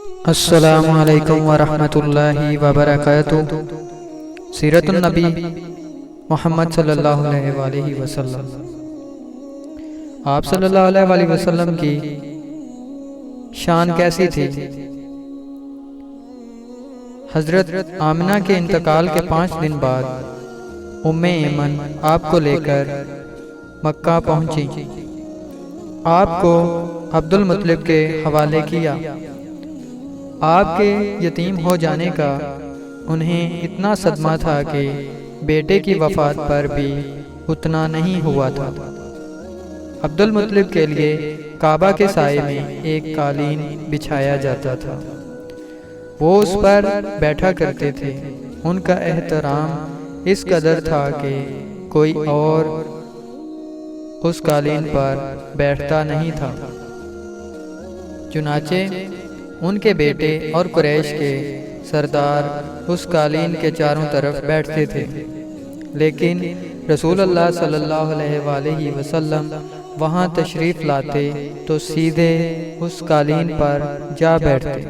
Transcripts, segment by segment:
السلام علیکم ورحمۃ اللہ وبرکاتہ۔ سیرت النبی محمد صلی اللہ علیہ وآلہ وسلم۔ آپ صلی اللہ علیہ وآلہ وسلم کی شان کیسی تھی؟ حضرت آمنہ کے انتقال کے 5 دن بعد ام ایمن آپ کو لے کر مکہ پہنچی، آپ کو عبد المطلب کے حوالے کیا۔ آپ کے یتیم ہو جانے کا انہیں اتنا صدمہ تھا کہ بیٹے کی وفات پر بھی اتنا نہیں ہوا تھا۔ عبد المطلب کے لیے کعبہ کے سائے میں ایک قالین بچھایا جاتا تھا، وہ اس پر بیٹھا کرتے تھے۔ ان کا احترام اس قدر تھا کہ کوئی اور اس قالین پر بیٹھتا نہیں تھا۔ چنانچہ ان کے بیٹے اور قریش کے سردار اس قالین کے چاروں طرف بیٹھتے تھے، لیکن رسول اللہ صلی اللہ علیہ وآلہ وسلم وہاں تشریف لاتے تو سیدھے اس قالین پر جا بیٹھتے۔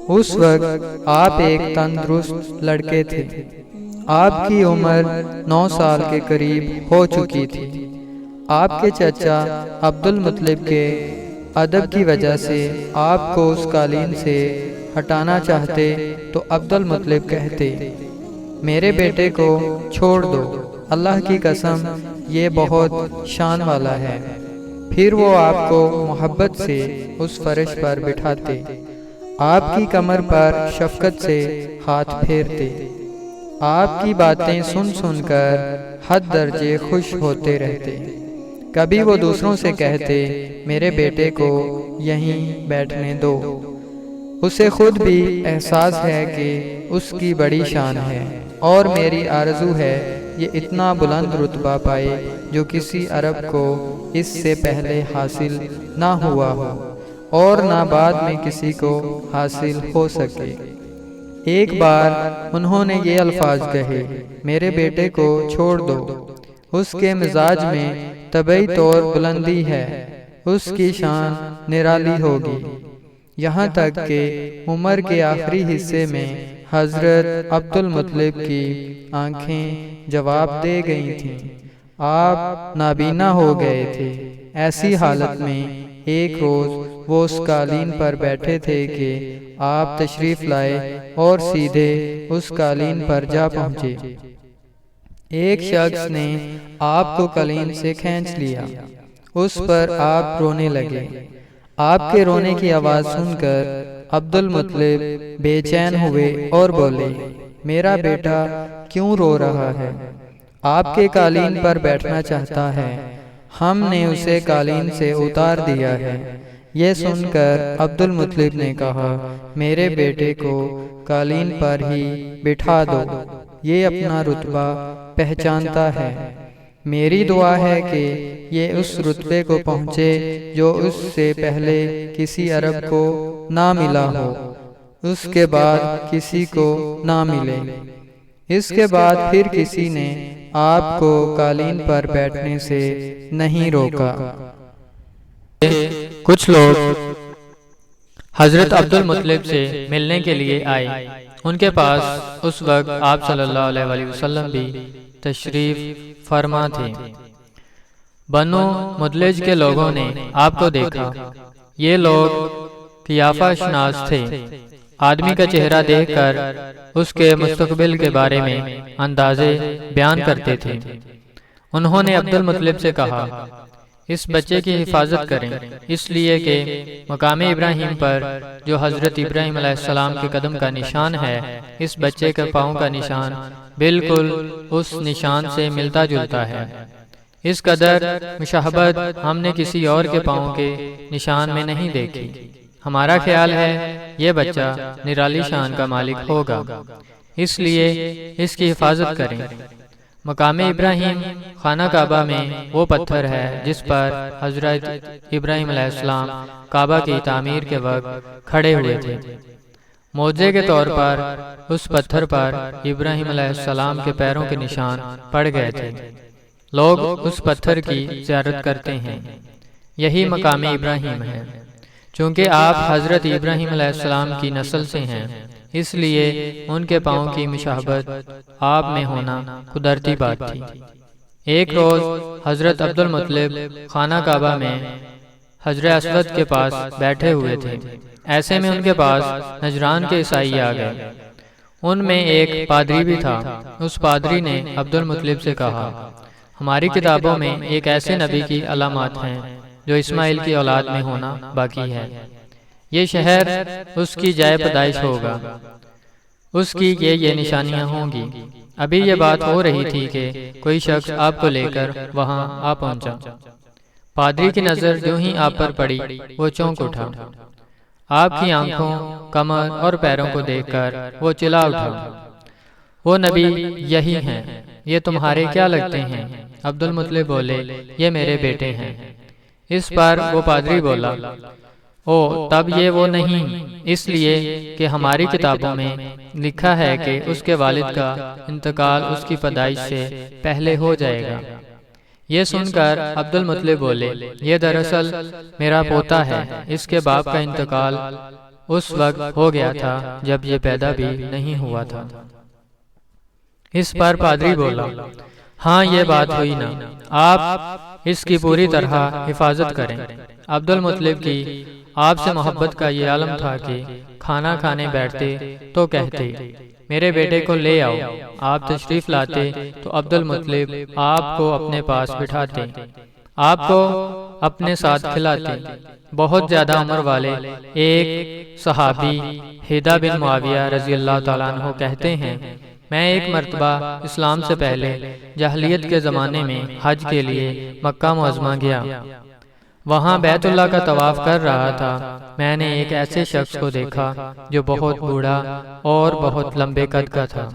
اس وقت آپ ایک تندرست لڑکے تھے، آپ کی عمر 9 سال کے قریب ہو چکی تھی۔ آپ کے چچا عبد المطلب کے ادب کی وجہ سے آپ کو اس قالین سے ہٹانا چاہتے تو عبد المطلب کہتے، میرے بیٹے کو چھوڑ دو، اللہ کی قسم یہ بہت شان والا ہے۔ پھر وہ آپ کو محبت سے اس فرش پر بٹھاتے، آپ کی کمر پر شفقت سے ہاتھ پھیرتے، آپ کی باتیں سن سن کر حد درجے خوش ہوتے رہتے۔ کبھی وہ دوسروں سے کہتے، میرے بیٹے کو یہیں بیٹھنے دو، اسے خود بھی احساس ہے کہ اس کی بڑی شان ہے، اور میری آرزو ہے یہ اتنا بلند رتبہ پائے جو کسی عرب کو اس سے پہلے حاصل نہ ہوا ہو اور نہ بعد میں کسی کو حاصل ہو سکے۔ ایک بار انہوں نے یہ الفاظ کہے، میرے بیٹے کو چھوڑ دو، اس کے مزاج میں طبعی طور بلندی ہے، اس کی شان نرالی ہوگی۔ یہاں تک کہ عمر کے آخری حصے میں حضرت عبد المطلب کی آنکھیں جواب دے گئی تھیں، آپ نابینا ہو گئے تھے۔ ایسی حالت میں ایک روز وہ اس قالین پر بیٹھے تھے کہ آپ تشریف لائے اور سیدھے اس قالین پر جا پہنچے۔ ایک شخص نے آپ کو قالین سے کھینچ لیا، اس پر آپ رونے لگے۔ آپ کے رونے کی آواز سن کر عبد المطلب بے چین ہوئے اور بولے، میرا بیٹا کیوں رو رہا ہے؟ آپ کے قالین پر بیٹھنا چاہتا ہے، ہم نے اسے قالین سے اتار دیا ہے۔ یہ سن کر عبد المطلب نے کہا، میرے بیٹے کو قالین پر ہی بٹھا دو، یہ اپنا رتبہ پہچانتا ہے۔ میری دعا ہے کہ یہ اس رتبے کو پہنچے جو اس سے پہلے کسی عرب کو نہ ملا ہو، اس کے بعد کسی کو نہ ملے۔ اس کے بعد پھر کسی نے آپ کو قالین پر بیٹھنے سے نہیں روکا۔ کچھ لوگ حضرت عبد المطلب سے ملنے کے لیے آئے۔ ان کے پاس اس وقت آپ صلی اللہ علیہ وآلہ وسلم بھی تشریف فرما تھے۔ بنو مدلج کے لوگوں نے آپ کو دیکھا۔ یہ لوگ قیافہ شناس تھے، آدمی کا چہرہ دیکھ کر اس کے مستقبل کے بارے میں اندازے بیان کرتے تھے۔ انہوں نے عبد المطلب سے کہا، اس بچے کی حفاظت کریں، اس لیے کہ مقام ابراہیم پر جو حضرت ابراہیم علیہ السلام کے قدم کا نشان ہے، اس بچے کے پاؤں کا نشان بالکل اس نشان سے ملتا جلتا ہے۔ اس قدر مشابہت ہم نے کسی اور کے پاؤں کے نشان میں نہیں دیکھی۔ ہمارا خیال ہے یہ بچہ نرالی شان کا مالک ہوگا، اس لیے اس کی حفاظت کریں۔ مقام ابراہیم خانہ کعبہ میں وہ پتھر ہے جس پر حضرت ابراہیم علیہ السلام کعبہ کی تعمیر کے وقت کھڑے ہوئے تھے۔ معجزے کے طور پر اس پتھر پر ابراہیم علیہ السلام کے پیروں کے نشان پڑ گئے تھے۔ لوگ اس پتھر کی زیارت کرتے ہیں، یہی مقام ابراہیم ہے۔ چونکہ آپ حضرت ابراہیم علیہ السلام کی نسل سے ہیں، اس لیے ان کے پاؤں کی مشابہت آپ میں ہونا قدرتی بات تھی۔ ایک روز حضرت عبد المطلب خانہ کعبہ میں حجر اسود کے پاس بیٹھے ہوئے تھے۔ ایسے میں ان کے پاس نجران کے عیسائی آ گئے۔ ان میں ایک پادری بھی تھا۔ اس پادری نے عبد المطلب سے کہا، ہماری کتابوں میں ایک ایسے نبی کی علامات ہیں جو اسماعیل کی اولاد میں ہونا باقی ہے۔ یہ شہر اس کی جائے پیدائش ہوگا، اس کی یہ نشانیاں ہوں گی۔ ابھی یہ بات ہو رہی تھی کہ کوئی شخص آپ کو لے کر وہاں آ پہنچا۔ پادری کی نظر جو ہی آپ پر پڑی وہ چونک اٹھا۔ آپ کی آنکھوں، کمر اور پیروں کو دیکھ کر وہ چلا اٹھا، وہ نبی یہی ہیں، یہ تمہارے کیا لگتے ہیں؟ عبد المطلب بولے، یہ میرے بیٹے ہیں۔ اس پر وہ پادری بولا، او تب یہ وہ نہیں، اس لیے کہ ہماری کتابوں میں لکھا ہے کہ اس کے والد کا انتقال اس کی پیدائش سے پہلے ہو جائے گا۔ یہ سن کر عبد المطلب بولے، یہ دراصل میرا پوتا ہے، اس کے باپ کا انتقال اس وقت ہو گیا تھا جب یہ پیدا بھی نہیں ہوا تھا۔ اس پر پادری بولا، ہاں یہ بات ہوئی نا، آپ اس کی پوری طرح حفاظت کریں۔ عبد المطلب کی آپ سے محبت کا یہ عالم تھا کہ کھانا کھانے بیٹھتے تو کہتے، میرے بیٹے کو لے آؤ۔ آپ تشریف لاتے تو عبد المطلب آپ کو اپنے پاس بٹھاتے، آپ کو اپنے ساتھ کھلاتے۔ بہت زیادہ عمر والے ایک صحابی ہیدا بن معاویہ رضی اللہ تعالیٰ عنہ کہتے ہیں، میں ایک مرتبہ اسلام سے پہلے جاہلیت کے زمانے میں حج کے لیے مکہ معظمہ گیا۔ وہاں بیت اللہ کا طواف کر رہا تھا۔ میں نے ایک ایسے شخص کو دیکھا جو بہت بوڑھا اور بہت لمبے قد کا تھا۔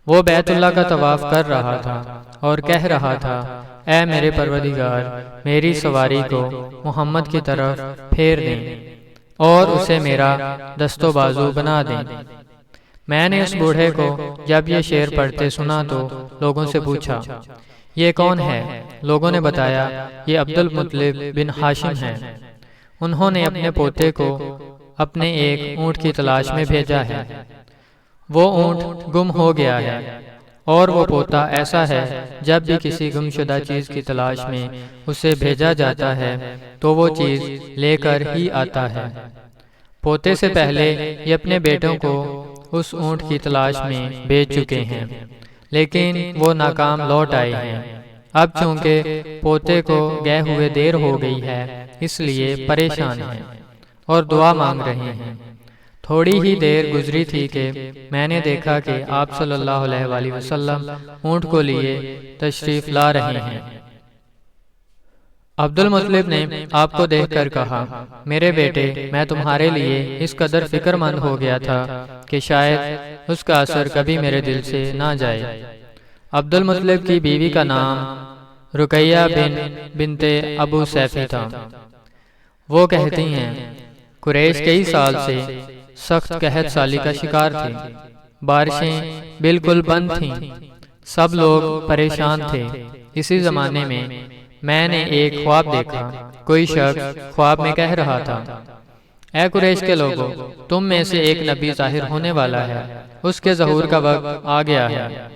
وہ بیت اللہ کا طواف کر رہا تھا اور کہہ رہا تھا، اے میرے پروردگار، میری سواری کو محمد کی طرف پھیر دیں اور اسے میرا دست و بازو بنا دیں۔ میں نے اس بوڑھے کو جب یہ شعر پڑھتے سنا تو لوگوں سے پوچھا، یہ کون ہے؟ لوگوں نے بتایا، یہ عبد المطلب بن ہاشم ہے۔ انہوں نے اپنے پوتے کو اپنے ایک اونٹ کی تلاش میں بھیجا ہے۔ وہ اونٹ گم ہو گیا ہے اور وہ پوتا ایسا ہے، جب بھی کسی گم شدہ چیز کی تلاش میں اسے بھیجا جاتا ہے تو وہ چیز لے کر ہی آتا ہے۔ پوتے سے پہلے یہ اپنے بیٹوں کو اس اونٹ کی تلاش میں بھیج چکے ہیں، لیکن وہ ناکام لوٹ آئے ہیں۔ اب چونکہ پوتے کو گئے ہوئے دیر ہو گئی ہے، اس لیے پریشان ہیں اور دعا مانگ رہے ہیں۔ تھوڑی ہی دیر گزری تھی کہ میں نے دیکھا کہ آپ صلی اللہ علیہ وآلہ وسلم اونٹ کو لیے تشریف لا رہے ہیں۔ عبد المطلب نے آپ کو دیکھ کر کہا، میرے بیٹے، میں تمہارے لیے اس قدر فکر مند ہو گیا تھا کہ شاید اس کا اثر کبھی میرے دل سے نہ جائے۔ عبد المطلب کی بیوی کا نام رقیہ بنت ابو سیفی تھا۔ وہ کہتی ہیں، قریش کئی سال سے سخت قحط سالی کا شکار تھے۔ بارشیں بالکل بند تھیں، سب لوگ پریشان تھے۔ اسی زمانے میں میں نے ایک خواب دیکھا۔ کوئی شخص خواب میں کہہ رہا تھا، اے قریش کے لوگوں، تم میں سے ایک نبی ظاہر ہونے والا ہے، اس کے ظہور کا وقت آ گیا ہے،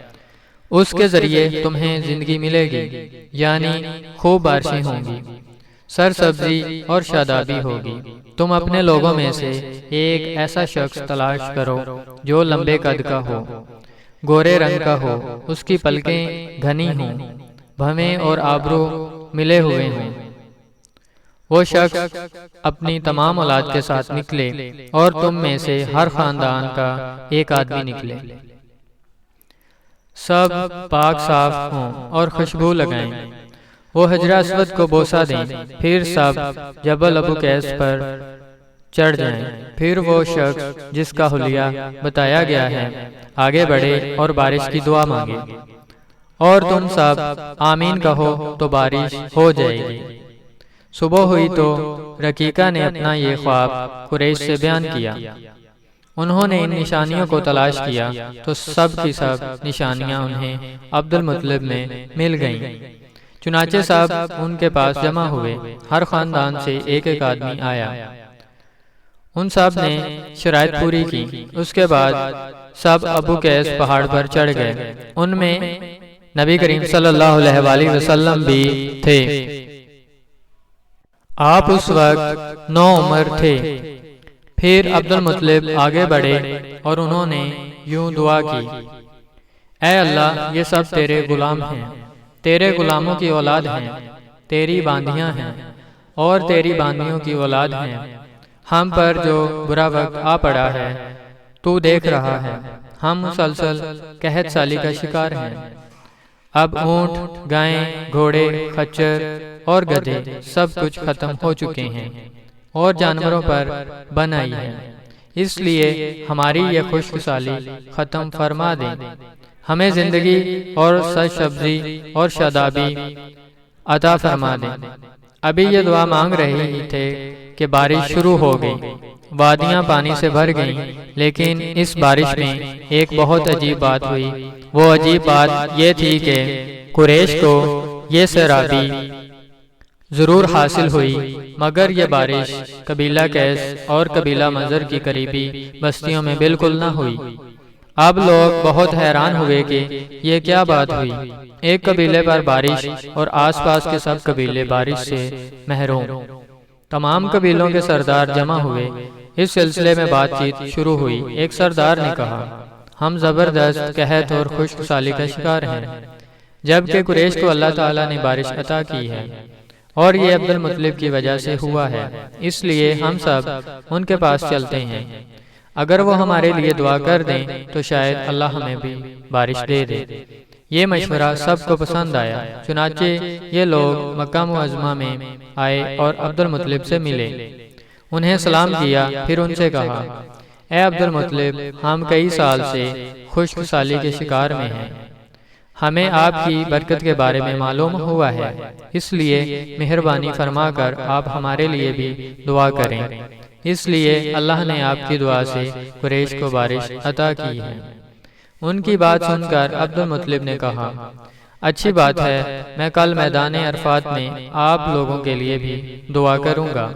اس کے ذریعے تمہیں زندگی ملے گی، یعنی خوب بارشیں ہوں گی، سرسبزی اور شادابی ہوگی۔ تم اپنے لوگوں میں سے ایک ایسا شخص تلاش کرو جو لمبے قد کا ہو، گورے رنگ کا ہو، اس کی پلکیں گھنی ہوں، بھویں اور آبرو ملے ہوئے ہوں۔ وہ شخص اپنی تمام اولاد کے ساتھ نکلے اور تم میں سے ہر خاندان کا ایک آدمی نکلے۔ سب پاک صاف ہوں اور خوشبو لگائیں۔ وہ حجر اسود کو بوسہ دیں، پھر سب جبل ابو قیس پر چڑھ جائیں۔ پھر وہ شخص جس کا حلیہ بتایا گیا ہے آگے بڑھے اور بارش کی دعا مانگے، اور تم سب آمین کہو تو بارش ہو جائے گی۔ صبح ہوئی تو رقیقہ نے اپنا یہ خواب قریش سے بیان کیا۔ انہوں نے ان نشانیوں کو تلاش کیا تو سب کی سب نشانیاں انہیں عبد المطلب میں مل گئیں۔ چنانچہ سب ان کے پاس جمع ہوئے، ہر خاندان سے ایک ایک آدمی آیا۔ ان سب نے شرائط پوری کی۔ اس کے بعد سب ابو قیس پہاڑ پر چڑھ گئے۔ ان میں نبی کریم صلی اللہ علیہ وآلہ وسلم بھی تھے۔ آپ اس وقت 9 عمر تھے۔ پھر عبد المطلب آگے بڑھے اور انہوں نے یوں دعا کی، اے اللہ، یہ سب تیرے غلام ہیں، تیرے غلاموں کی اولاد ہیں، تیری باندیاں ہیں اور تیری باندیوں کی اولاد ہیں۔ ہم پر جو برا وقت آ پڑا ہے تو دیکھ رہا ہے، ہم مسلسل قحط سالی کا شکار ہیں۔ اب اونٹ، گائیں، گھوڑے، خچر اور گدھے سب کچھ ختم ہو چکے ہیں اور جانوروں پر بن آئی ہے، اس لیے ہماری یہ خشک سالی ختم فرما دیں، ہمیں زندگی اور سرسبزی اور شادابی عطا فرما دیں۔ ابھی یہ دعا مانگ رہے ہی تھے کہ بارش شروع ہو گئی، وادیاں پانی سے بھر گئیں، لیکن اس بارش میں ایک بہت عجیب بات ہوئی۔ وہ عجیب بات یہ تھی کہ قریش کو یہ سیرابی ضرور حاصل ہوئی، مگر یہ بارش قبیلہ قیس اور قبیلہ مضر کی قریبی بستیوں میں بالکل نہ ہوئی۔ اب لوگ بہت حیران ہوئے کہ یہ کیا بات ہوئی، ایک قبیلے پر بارش اور آس پاس کے سب قبیلے بارش سے محروم۔ تمام قبیلوں کے سردار جمع ہوئے، اس سلسلے میں بات چیت شروع ہوئی۔ ایک سردار نے کہا، ہم زبردست قحط اور خشک سالی کا شکار ہیں، جبکہ قریش کو اللہ تعالیٰ نے بارش عطا کی ہے اور یہ عبد المطلب کی وجہ سے ہوا ہے، اس لیے ہم سب ان کے پاس چلتے ہیں، اگر وہ ہمارے لیے دعا کر دیں تو شاید اللہ ہمیں بھی بارش دے دے۔ یہ مشورہ سب کو پسند آیا، چنانچہ یہ لوگ مکہ معظمہ میں آئے اور عبد المطلب سے ملے، انہیں سلام کیا، پھر ان سے کہا، اے عبد المطلب، ہم کئی سال سے خشک سالی کے شکار میں ہیں، ہمیں آپ کی برکت کے بارے میں معلوم ہوا ہے، اس لیے مہربانی فرما کر آپ ہمارے لیے بھی دعا کریں۔ اس لیے اللہ نے آپ کی دعا سے قریش کو بارش عطا کی ہے۔ ان کی بات سن کر عبد المطلب نے کہا، اچھی بات ہے، میں کل میدان عرفات میں آپ لوگوں کے لیے بھی دعا کروں گا۔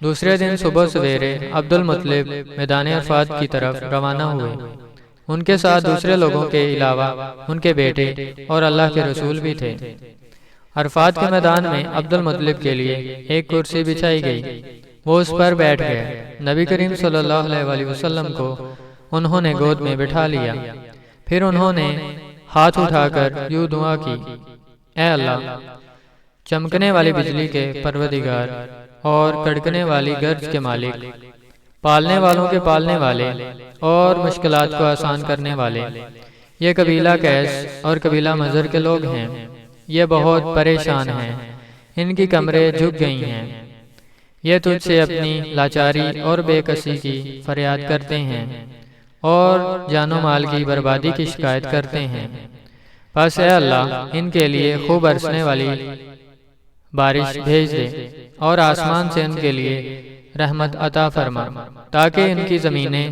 دوسرے دن صبح سویرے عبد المطلب میدان عرفات کی طرف روانہ ہوئے۔ ان کے ساتھ دوسرے لوگوں کے علاوہ ان کے بیٹے اور اللہ کے رسول بھی تھے۔ عرفات کے میدان میں عبد المطلب کے لیے ایک کرسی بچھائی گئی، وہ اس پر بیٹھ گئے۔ نبی کریم صلی اللہ علیہ وسلم کو انہوں نے گود میں بٹھا لیا، پھر انہوں نے ہاتھ اٹھا کر یوں دعا کی، اے اللہ، چمکنے والی بجلی کے پروردگار اور کڑکنے والی گرج کے مالک، پالنے والوں کے پالنے والے اور مشکلات کو آسان کرنے والے، یہ قبیلہ قیس اور قبیلہ مضر کے لوگ ہیں، یہ بہت پریشان ہیں، ان کی کمریں جھک گئی ہیں، یہ تجھ سے اپنی لاچاری اور بے کسی کی فریاد کرتے ہیں اور جان و مال کی بربادی کی شکایت کرتے ہیں، پس اے اللہ ان کے لیے خوب برسنے والی بارش بھیج دے اور آسمان سے ان کے لیے رحمت عطا فرما، تاکہ ان کی زمینیں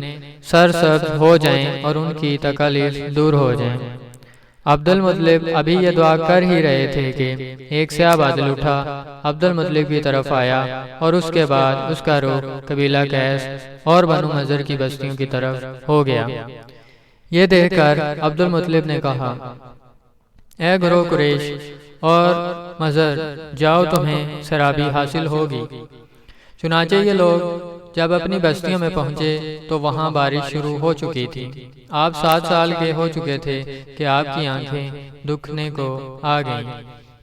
سرسبز ہو جائیں اور ان کی تکالیف دور ہو جائیں۔ عبد المطلب ابھی یہ دعا کر ہی رہے تھے کہ ایک سیاہ بادل اٹھا، عبد المطلب کی طرف آیا اور اس کے بعد اس کا رخ قبیلہ قیس اور بنو مضر کی بستیوں کی طرف ہو گیا۔ یہ دیکھ کر عبد المطلب نے کہا، اے گروہ قریش اور مضر، جاؤ، تمہیں سرابی حاصل ہوگی۔ چنانچہ یہ لوگ جب اپنی بستیوں میں پہنچے تو وہاں بارش شروع ہو چکی تھی۔ آپ 7 سال کے ہو چکے تھے کہ آپ کی آنکھیں دکھنے کو آ گئیں۔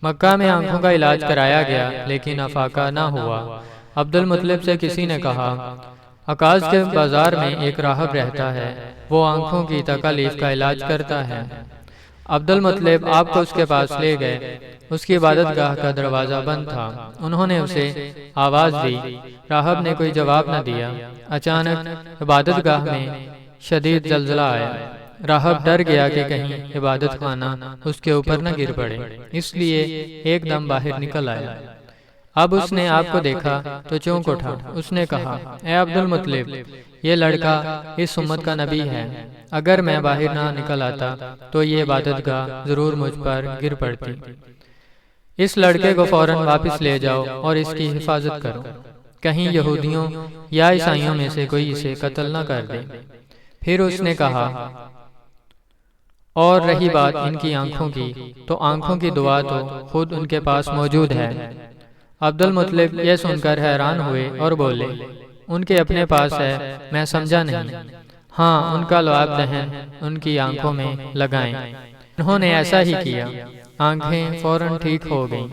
مکہ میں آنکھوں کا علاج کرایا گیا لیکن افاقہ نہ ہوا۔ عبد المطلب سے کسی نے کہا، عکاظ کے بازار میں ایک راہب رہتا ہے، وہ آنکھوں کی تکالیف کا علاج کرتا ہے۔ عبد المطلب آپ کو اس کے پاس لے گئے، اس کی عبادت گاہ کا دروازہ بند تھا، انہوں نے اسے آواز دی، راہب نے کوئی جواب نہ دیا۔ اچانک عبادت گاہ میں شدید زلزلہ آیا، راہب ڈر گیا کہ کہیں عبادت خانہ اس کے اوپر نہ گر پڑے، اس لیے ایک دم باہر نکل آیا۔ اب اس نے آپ کو دیکھا تو چونک اٹھا، اس نے کہا، اے عبد المطلب، یہ لڑکا اس امت کا نبی ہے، اگر میں باہر نہ نکل آتا تو یہ عبادت گاہ ضرور مجھ پر گر پڑتی، اس لڑکے کو فوراً واپس لے جاؤ اور اس کی حفاظت کرو۔ کہیں یہودیوں یا عیسائیوں میں سے کوئی اسے قتل نہ کر دے۔ پھر اس نے کہا، اور رہی بات ان کی آنکھوں کی، تو آنکھوں کی دعا تو خود ان کے پاس موجود ہے۔ عبد المطلب یہ سن کر حیران ہوئے اور بولے، ان کے اپنے پاس ہے، میں سمجھا نہیں۔ ہاں، ان کا لعاب دہن ان کی آنکھوں میں لگائیں۔ انہوں نے ایسا ہی کیا، آنکھیں فوراً ٹھیک ہو گئیں۔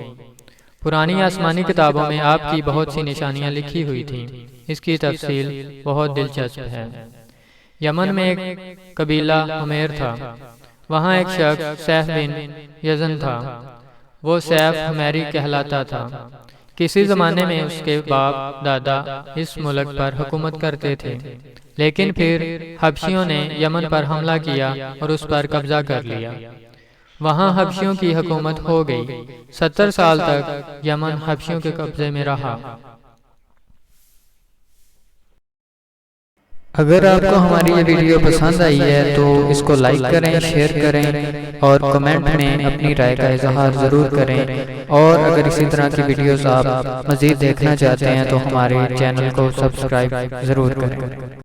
پرانی آسمانی کتابوں میں آپ کی بہت سی نشانیاں لکھی ہوئی تھیں، اس کی تفصیل بہت دلچسپ ہے۔ یمن میں ایک قبیلہ حمیر تھا، وہاں ایک شخص سیف بن یزن تھا، وہ سیف حمیری کہلاتا تھا۔ کسی زمانے میں اس کے باپ دادا اس ملک پر حکومت کرتے تھے، لیکن پھر حبشیوں نے یمن پر حملہ کیا اور اس پر قبضہ کر لیا۔ وہاں حبشیوں کی حکومت ہو گئی۔ 70 سال تک یمن حبشیوں کے قبضے میں رہا۔ اگر آپ کو ہماری یہ ویڈیو پسند آئی ہے تو اس کو لائک کریں، شیئر کریں اور کمنٹ میں اپنی رائے کا اظہار ضرور کریں، اور اگر اسی طرح کی ویڈیوز آپ مزید دیکھنا چاہتے ہیں تو ہمارے چینل کو سبسکرائب ضرور کریں۔